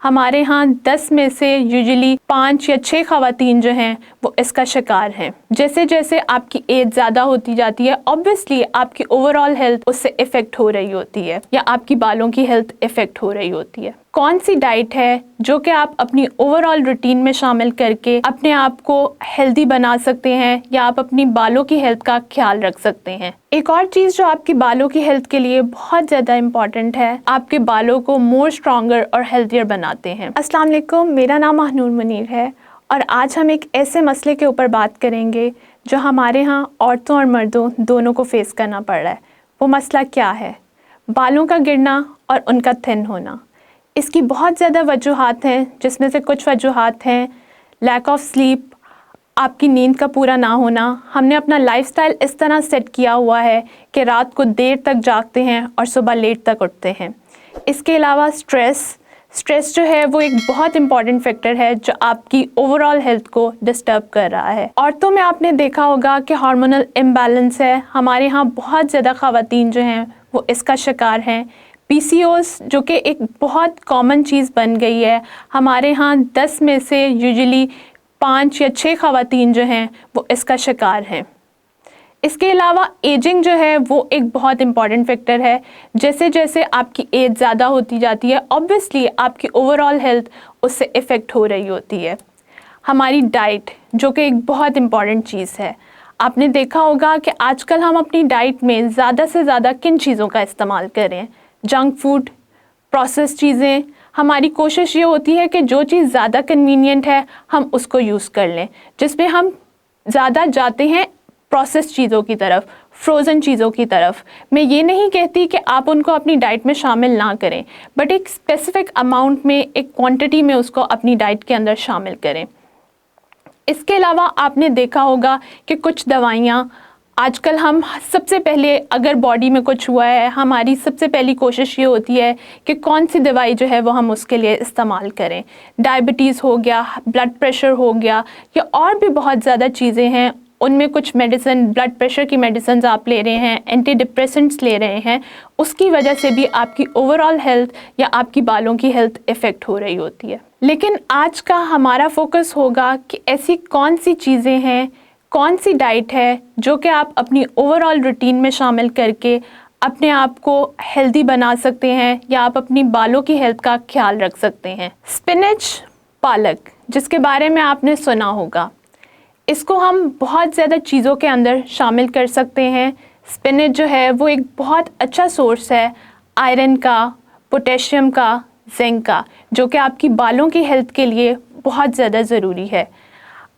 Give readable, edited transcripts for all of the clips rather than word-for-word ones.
हमारे यहाँ 10 में से यूजुअली 5 या 6 खवातीन जो हैं वो इसका शिकार हैं। जैसे जैसे आपकी एज ज़्यादा होती जाती है ऑब्वियसली आपकी ओवरऑल हेल्थ उससे इफ़ेक्ट हो रही होती है या आपकी बालों की हेल्थ इफ़ेक्ट हो रही होती है। कौन सी डाइट है जो कि आप अपनी ओवरऑल रूटीन में शामिल करके अपने आप को हेल्दी बना सकते हैं या आप अपनी बालों की हेल्थ का ख्याल रख सकते हैं। एक और चीज़ जो आपकी बालों की हेल्थ के लिए बहुत ज़्यादा इम्पॉर्टेंट है, आपके बालों को मोर स्ट्रॉन्गर और हेल्थियर बनाते हैं। अस्सलाम वालेकुम, मेरा नाम महनूर मुनीर है और आज हम एक ऐसे मसले के ऊपर बात करेंगे जो हमारे यहाँ औरतों और मर्दों दोनों को फेस करना पड़ रहा है। वो मसला क्या है? बालों का गिरना और उनका थिन होना। इसकी बहुत ज़्यादा वजूहात हैं, जिसमें से कुछ वजूहात हैं लैक ऑफ स्लीप, आपकी नींद का पूरा ना होना। हमने अपना लाइफस्टाइल इस तरह सेट किया हुआ है कि रात को देर तक जागते हैं और सुबह लेट तक उठते हैं। इसके अलावा स्ट्रेस जो है वो एक बहुत इंपॉर्टेंट फैक्टर है जो आपकी ओवरऑल हेल्थ को डिस्टर्ब कर रहा है। औरतों में आपने देखा होगा कि हार्मोनल इम्बैलेंस है। हमारे यहाँ बहुत ज़्यादा ख़वातीन जो हैं वो इसका शिकार हैं। PCOS जो कि एक बहुत कॉमन चीज़ बन गई है। हमारे यहाँ 10 में से यूजुअली 5 या 6 खवातीन जो हैं वो इसका शिकार हैं। इसके अलावा एजिंग जो है वो एक बहुत इम्पॉर्टेंट फैक्टर है। जैसे जैसे आपकी एज ज़्यादा होती जाती है ऑब्वियसली आपकी ओवरऑल हेल्थ उससे इफ़ेक्ट हो रही होती है। हमारी डाइट जो कि एक बहुत इम्पॉर्टेंट चीज़ है। आपने देखा होगा कि आजकल हम अपनी डाइट में ज़्यादा से ज़्यादा किन चीज़ों का इस्तेमाल करें? जंक फूड, प्रोसेस चीज़ें। हमारी कोशिश ये होती है कि जो चीज़ ज़्यादा कन्वीनियंट है हम उसको यूज़ कर लें, जिसमें हम ज़्यादा जाते हैं प्रोसेस चीज़ों की तरफ, फ्रोज़न चीज़ों की तरफ। मैं ये नहीं कहती कि आप उनको अपनी डाइट में शामिल ना करें, बट एक स्पेसिफिक अमाउंट में, एक क्वांटिटी में उसको अपनी डाइट के अंदर शामिल करें। इसके अलावा आपने देखा होगा कि कुछ दवाइयाँ आजकल हम सबसे पहले अगर बॉडी में कुछ हुआ है हमारी सबसे पहली कोशिश ये होती है कि कौन सी दवाई जो है वो हम उसके लिए इस्तेमाल करें। डायबिटीज़ हो गया, ब्लड प्रेशर हो गया या और भी बहुत ज़्यादा चीज़ें हैं। उनमें कुछ मेडिसिन, ब्लड प्रेशर की मेडिसिन आप ले रहे हैं, एंटी डिप्रेसेंट्स ले रहे हैं, उसकी वजह से भी आपकी ओवरऑल हेल्थ या आपकी बालों की हेल्थ इफ़ेक्ट हो रही होती है। लेकिन आज का हमारा फोकस होगा कि ऐसी कौन सी चीज़ें हैं, कौन सी डाइट है जो कि आप अपनी ओवरऑल रूटीन में शामिल करके अपने आप को हेल्दी बना सकते हैं या आप अपनी बालों की हेल्थ का ख्याल रख सकते हैं। स्पिनच, पालक, जिसके बारे में आपने सुना होगा, इसको हम बहुत ज़्यादा चीज़ों के अंदर शामिल कर सकते हैं। स्पिनच जो है वो एक बहुत अच्छा सोर्स है आयरन का, पोटेशियम का, जिंक का, जो कि आपकी बालों की हेल्थ के लिए बहुत ज़्यादा ज़रूरी है।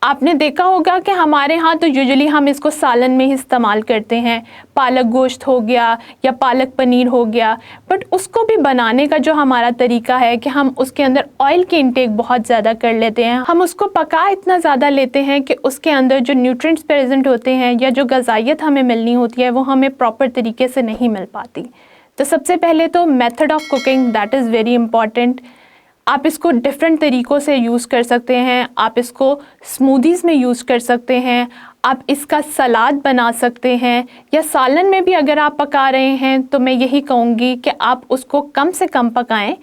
आपने देखा होगा कि हमारे यहाँ तो यूजुअली हम इसको सालन में ही इस्तेमाल करते हैं। पालक गोश्त हो गया या पालक पनीर हो गया, बट उसको भी बनाने का जो हमारा तरीका है कि हम उसके अंदर ऑयल की इंटेक बहुत ज़्यादा कर लेते हैं। हम उसको पका इतना ज़्यादा लेते हैं कि उसके अंदर जो न्यूट्रिएंट्स प्रेजेंट होते हैं या जो ग़िज़ाइयत हमें मिलनी होती है वो हमें प्रॉपर तरीके से नहीं मिल पाती। तो सबसे पहले तो method of cooking that is very important. आप इसको डिफरेंट तरीक़ों से यूज़ कर सकते हैं। आप इसको स्मूदीज़ में यूज़ कर सकते हैं, आप इसका सलाद बना सकते हैं, या सालन में भी अगर आप पका रहे हैं तो मैं यही कहूँगी कि आप उसको कम से कम पकाएं,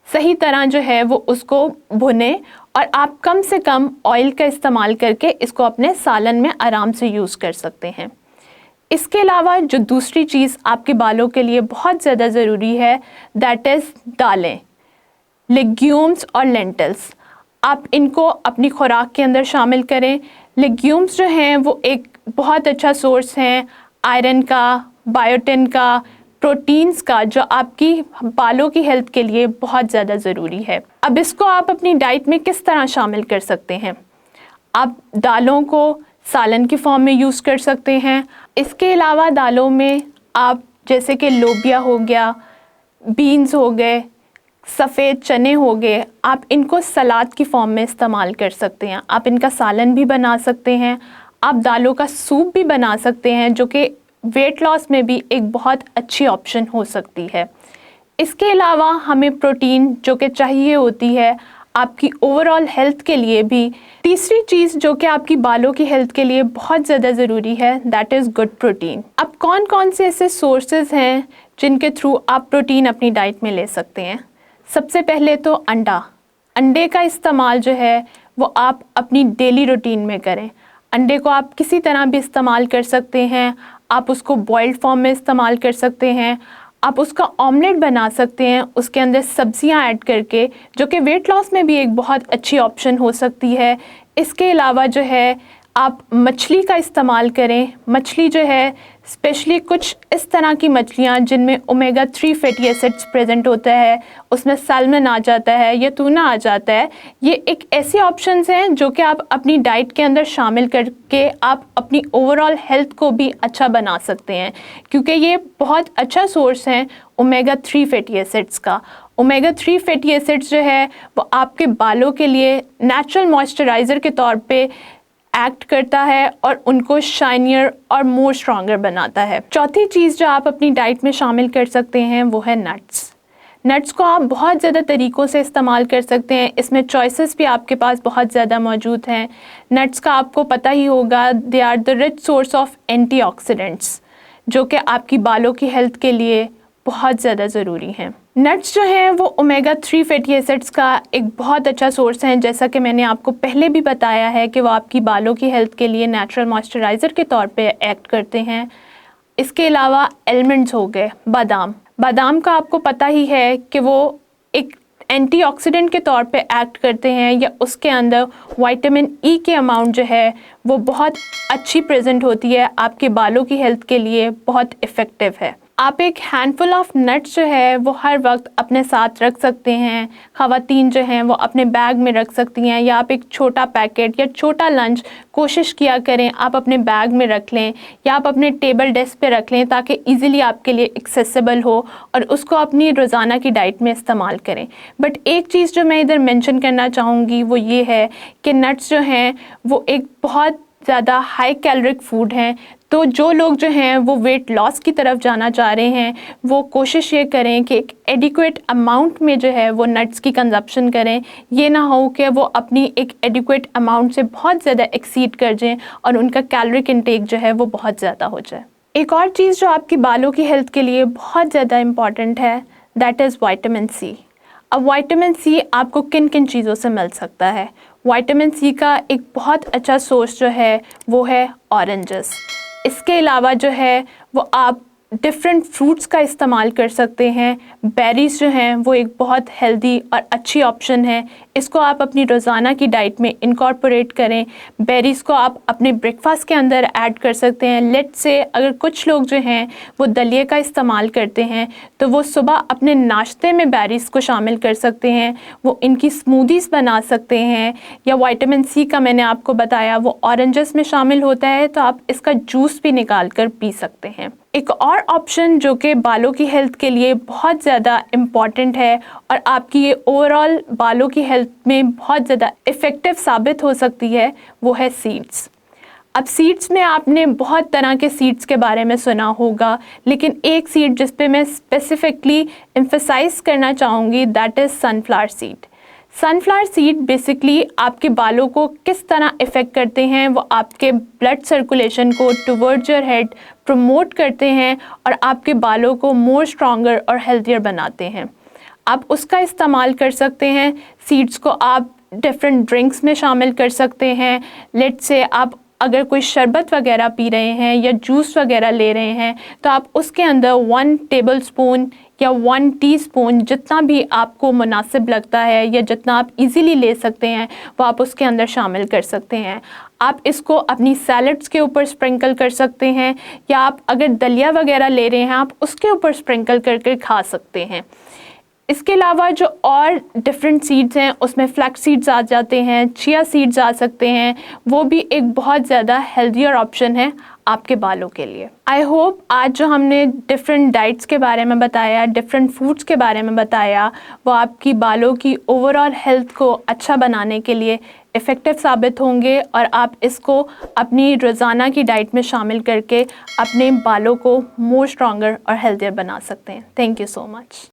सही तरह जो है वो उसको भुनें और आप कम से कम ऑयल का इस्तेमाल करके इसको अपने सालन में आराम से यूज़ कर सकते हैं। इसके अलावा जो दूसरी चीज़ आपके बालों के लिए बहुत ज़्यादा ज़रूरी है दैट इज़ दालें, लेग्यूम्स और लेंटल्स। आप इनको अपनी खुराक के अंदर शामिल करें। लेग्यूम्स जो हैं वो एक बहुत अच्छा सोर्स हैं आयरन का, बायोटिन का, प्रोटीन्स का, जो आपकी बालों की हेल्थ के लिए बहुत ज़्यादा ज़रूरी है। अब इसको आप अपनी डाइट में किस तरह शामिल कर सकते हैं? आप दालों को सालन की फॉर्म में यूज़ कर सकते हैं। इसके अलावा दालों में आप जैसे कि लोबिया हो गया, बीन्स हो गए, सफ़ेद चने हो गए, आप इनको सलाद की फॉर्म में इस्तेमाल कर सकते हैं। आप इनका सालन भी बना सकते हैं, आप दालों का सूप भी बना सकते हैं, जो कि वेट लॉस में भी एक बहुत अच्छी ऑप्शन हो सकती है। इसके अलावा हमें प्रोटीन जो कि चाहिए होती है आपकी ओवरऑल हेल्थ के लिए भी। तीसरी चीज़ जो कि आपकी बालों की हेल्थ के लिए बहुत ज़्यादा ज़रूरी है दैट इज़ गुड प्रोटीन। अब कौन कौन से ऐसे सोर्सेज हैं जिनके थ्रू आप प्रोटीन अपनी डाइट में ले सकते हैं? सबसे पहले तो अंडा। अंडे का इस्तेमाल जो है वो आप अपनी डेली रूटीन में करें। अंडे को आप किसी तरह भी इस्तेमाल कर सकते हैं। आप उसको बॉइल्ड फॉर्म में इस्तेमाल कर सकते हैं, आप उसका ऑमलेट बना सकते हैं उसके अंदर सब्जियां ऐड करके, जो कि वेट लॉस में भी एक बहुत अच्छी ऑप्शन हो सकती है। इसके अलावा जो है आप मछली का इस्तेमाल करें। मछली जो है स्पेशली कुछ इस तरह की मछलियाँ जिनमें ओमेगा 3 फैटी एसिड्स प्रेजेंट होता है, उसमें सैल्मन आ जाता है या टूना आ जाता है। ये एक ऐसे ऑप्शंस हैं जो कि आप अपनी डाइट के अंदर शामिल करके आप अपनी ओवरऑल हेल्थ को भी अच्छा बना सकते हैं, क्योंकि ये बहुत अच्छा सोर्स है ओमेगा 3 फैटी एसिड्स का। ओमेगा 3 फैटी एसिड्स जो है वो आपके बालों के लिए नेचुरल मॉइस्चराइज़र के तौर पे एक्ट करता है और उनको शाइनियर और मोर स्ट्रॉन्गर बनाता है। चौथी चीज़ जो आप अपनी डाइट में शामिल कर सकते हैं वो है नट्स। नट्स को आप बहुत ज़्यादा तरीक़ों से इस्तेमाल कर सकते हैं, इसमें चॉइसेस भी आपके पास बहुत ज़्यादा मौजूद हैं। नट्स का आपको पता ही होगा, they are the rich source of antioxidants, जो कि आपकी बालों की हेल्थ के लिए बहुत ज़्यादा ज़रूरी हैं। नट्स जो हैं वो ओमेगा 3 फैटी एसिड्स का एक बहुत अच्छा सोर्स है। जैसा कि मैंने आपको पहले भी बताया है कि वो आपकी बालों की हेल्थ के लिए नेचुरल मॉइस्चराइज़र के तौर पे एक्ट करते हैं। इसके अलावा एलमंड्स हो गए, बादाम का आपको पता ही है कि वो एक एंटीऑक्सीडेंट के तौर पे एक्ट करते हैं, या उसके अंदर विटामिन ई के अमाउंट जो है वो बहुत अच्छी प्रेजेंट होती है, आपके बालों की हेल्थ के लिए बहुत इफ़ेक्टिव है। आप एक हैंडफुल ऑफ नट्स जो है वो हर वक्त अपने साथ रख सकते हैं। ख़वातीन जो हैं वो अपने बैग में रख सकती हैं, या आप एक छोटा पैकेट या छोटा लंच कोशिश किया करें आप अपने बैग में रख लें, या आप अपने टेबल डेस्क पे रख लें ताकि इजीली आपके लिए एक्सेसिबल हो और उसको अपनी रोज़ाना की डाइट में इस्तेमाल करें। बट एक चीज़ जो मैं इधर मेंशन करना चाहूँगी वो ये है कि नट्स जो हैं वो एक बहुत ज़्यादा हाई कैलोरिक फूड हैं। तो जो लोग जो हैं वो वेट लॉस की तरफ जाना चाह रहे हैं वो कोशिश ये करें कि एक एडिक्वेट अमाउंट में जो है वो नट्स की कंजप्शन करें। ये ना हो कि वो अपनी एक एडिक्वेट अमाउंट से बहुत ज़्यादा एक्सीड कर जाएं और उनका कैलोरिक इंटेक जो है वो बहुत ज़्यादा हो जाए। एक और चीज़ जो आपकी बालों की हेल्थ के लिए बहुत ज़्यादा इम्पॉर्टेंट है, दैट इज़ विटामिन सी। अब विटामिन सी आपको किन किन चीज़ों से मिल सकता है? विटामिन सी का एक बहुत अच्छा सोर्स जो है वो है ऑरेंजेस। इसके अलावा जो है वो आप डिफरेंट फ्रूट्स का इस्तेमाल कर सकते हैं। बेरीज़ जो हैं वो एक बहुत हेल्दी और अच्छी ऑप्शन है, इसको आप अपनी रोज़ाना की डाइट में इनकॉर्पोरेट करें। बेरीज़ को आप अपने ब्रेकफास्ट के अंदर ऐड कर सकते हैं। लेट्स से अगर कुछ लोग जो हैं वो दलिए का इस्तेमाल करते हैं तो वो सुबह अपने नाश्ते में बेरीज़ को शामिल कर सकते हैं, वो इनकी स्मूदीज़ बना सकते हैं। या विटामिन सी का मैंने आपको बताया वो ऑरेंजेस में शामिल होता है, तो आप इसका जूस भी निकाल कर पी सकते हैं। एक और ऑप्शन जो कि बालों की हेल्थ के लिए बहुत ज़्यादा इम्पॉर्टेंट है और आपकी ये ओवरऑल बालों की हेल्थ में बहुत ज़्यादा इफ़ेक्टिव साबित हो सकती है वो है सीड्स। अब सीड्स में आपने बहुत तरह के सीड्स के बारे में सुना होगा, लेकिन एक सीड जिस पे मैं स्पेसिफिकली एम्फसाइज करना चाहूँगी that is sunflower seed. Sunflower seed basically आपके बालों को किस तरह इफ़ेक्ट करते हैं, वो आपके ब्लड सर्कुलेशन को टुवर्ड्स योर हेड प्रमोट करते हैं और आपके बालों को मोर स्ट्रॉन्गर और हेल्थियर बनाते हैं। आप उसका इस्तेमाल कर सकते हैं। सीड्स को आप डिफरेंट ड्रिंक्स में शामिल कर सकते हैं। लेट्स से आप अगर कोई शरबत वगैरह पी रहे हैं या जूस वगैरह ले रहे हैं तो आप उसके अंदर 1 टेबलस्पून या 1 टीस्पून जितना भी आपको मुनासिब लगता है या जितना आप इजीली ले सकते हैं वो आप उसके अंदर शामिल कर सकते हैं। आप इसको अपनी सैलड्स के ऊपर स्प्रिंकल कर सकते हैं, या आप अगर दलिया वगैरह ले रहे हैं आप उसके ऊपर स्प्रिंकल करके खा सकते हैं। इसके अलावा जो और डिफरेंट सीड्स हैं उसमें फ्लैक्स सीड्स आ जाते हैं, चिया सीड्स आ सकते हैं, वो भी एक बहुत ज़्यादा हेल्थियर ऑप्शन है आपके बालों के लिए। आई होप आज जो हमने डिफरेंट डाइट्स के बारे में बताया, डिफरेंट फूड्स के बारे में बताया, वो आपकी बालों की ओवरऑल हेल्थ को अच्छा बनाने के लिए इफ़ेक्टिव साबित होंगे और आप इसको अपनी रोज़ाना की डाइट में शामिल करके अपने बालों को मोर स्ट्रॉन्गर और हेल्थियर बना सकते हैं। Thank you so much.